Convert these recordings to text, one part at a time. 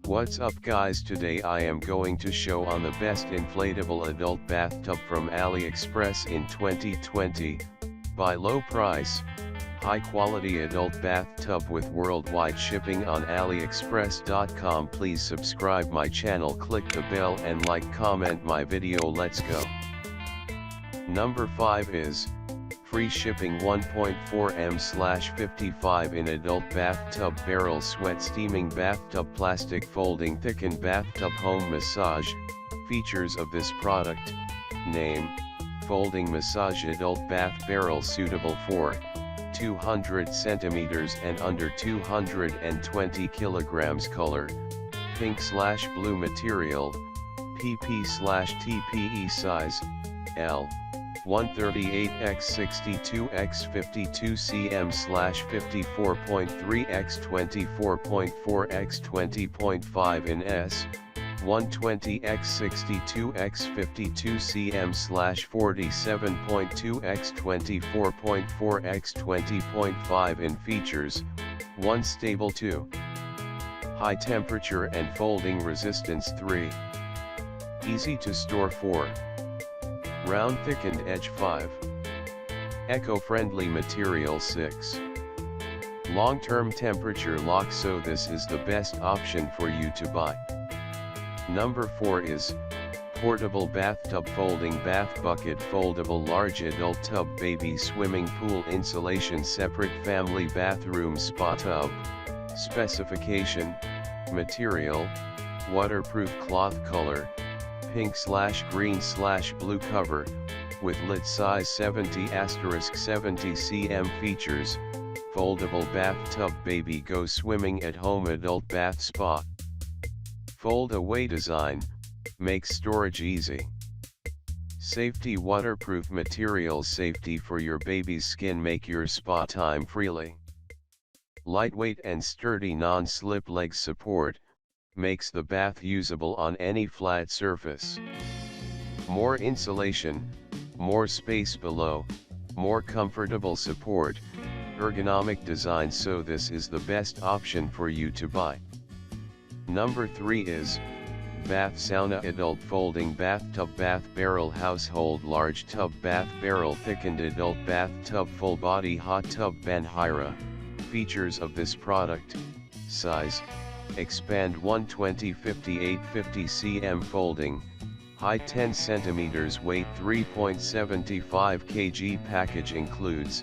What's up guys, today I am going to show on the best inflatable adult bathtub from Aliexpress in 2020, by low price, high quality adult bathtub with worldwide shipping on aliexpress.com. Please subscribe my channel, click the bell and like, comment my video. Let's go. Number 5 is free shipping 1.4 m/55 in adult bathtub barrel sweat steaming bathtub plastic folding thickened bathtub home massage. Features of this product: name, folding massage adult bath barrel suitable for 200 cm and under 220 kg. Color, pink/blue. Material, PP/TPE. Size, L, 138x62x52 cm/54.3x24.4x20.5 in S, 120x62x52 cm/47.2x24.4x20.5 in. Features: 1 stable, 2 high temperature and folding resistance, 3 easy to store, 4 round thickened edge, 5 eco-friendly material, 6 long-term temperature lock. So this is the best option for you to buy. Number 4 is portable bathtub folding bath bucket foldable large adult tub baby swimming pool insulation separate family bathroom spa tub. Specification: material, waterproof cloth. Color, pink/green/blue. Cover, with lid size 70*70 cm. Features: foldable bathtub baby go swimming at home adult bath spa. Fold away design, makes storage easy. Safety: waterproof materials, safety for your baby's skin, make your spa time freely. Lightweight and sturdy non-slip leg support, makes the bath usable on any flat surface. More insulation, more space below, more comfortable support, ergonomic design. So this is the best option for you to buy. Number 3 is Bath Sauna adult folding bathtub bath barrel household large tub bath barrel thickened adult bathtub full body hot tub Banhira. Features of this product: size, expand 120/58/50 cm folding, height 10 cm, weight 3.75 kg. Package includes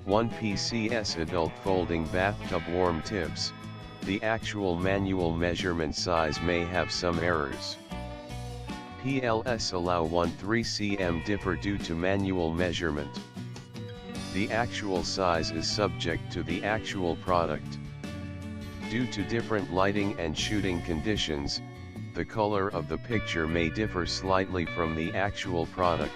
1 PCS adult folding bathtub warm tips. The actual manual measurement size may have some errors. PLS allow 1/3 cm differ due to manual measurement. The actual size is subject to the actual product. Due to different lighting and shooting conditions, the color of the picture may differ slightly from the actual product.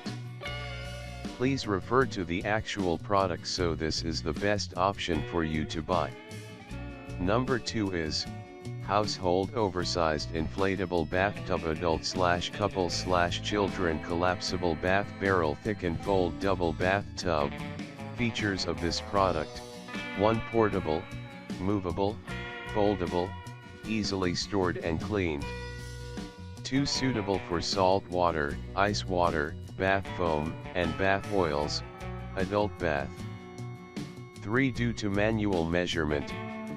Please refer to the actual product. So this is the best option for you to buy. Number 2 is household oversized inflatable bathtub adult/couple/children collapsible bath barrel thick and fold double bathtub. Features of this product: 1 portable, movable, foldable, easily stored and cleaned. 2 suitable for salt water, ice water, bath foam, and bath oils, adult bath. 3 due to manual measurement,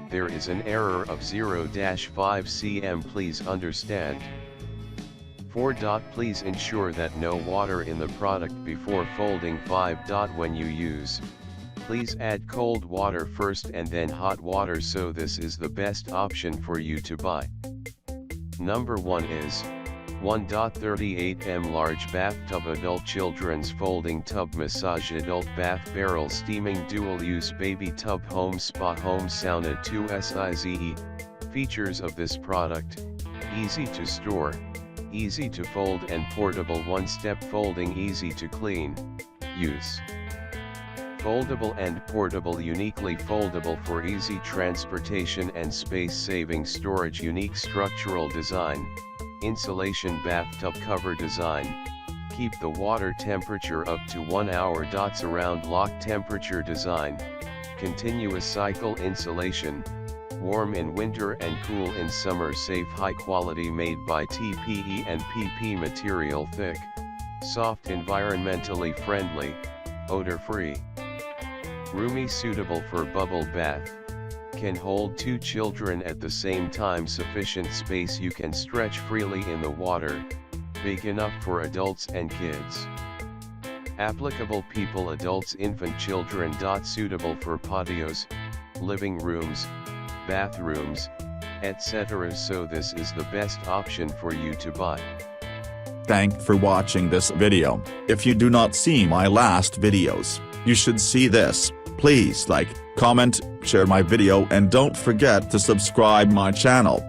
there is an error of 0-5 cm. Please understand. 4. Please ensure that no water in the product before folding. 5. When you use, please add cold water first and then hot water. So this is the best option for you to buy. Number 1 is 1.38 m large bathtub adult children's folding tub massage adult bath barrel steaming dual use baby tub home spa home sauna 2 size. Features of this product: easy to store, easy to fold and portable 1-step folding, easy to clean. Use: foldable and portable, uniquely foldable for easy transportation and space-saving storage. Unique structural design, insulation bathtub cover design, keep the water temperature up to 1 hour. Around lock temperature design, continuous cycle insulation, Warm in winter and cool in summer. Safe, high quality, made by TPE and PP material. Thick, soft, environmentally friendly, odor free. Roomy, suitable for bubble bath. Can hold 2 children at the same time. Sufficient space, you can stretch freely in the water. Big enough for adults and kids. Applicable people, adults, infant, children. Suitable for patios, living rooms, bathrooms, etc. So this is the best option for you to buy. Thanks for watching this video. If you do not see my last videos, you should see this. Please like, comment, share my video and don't forget to subscribe my channel.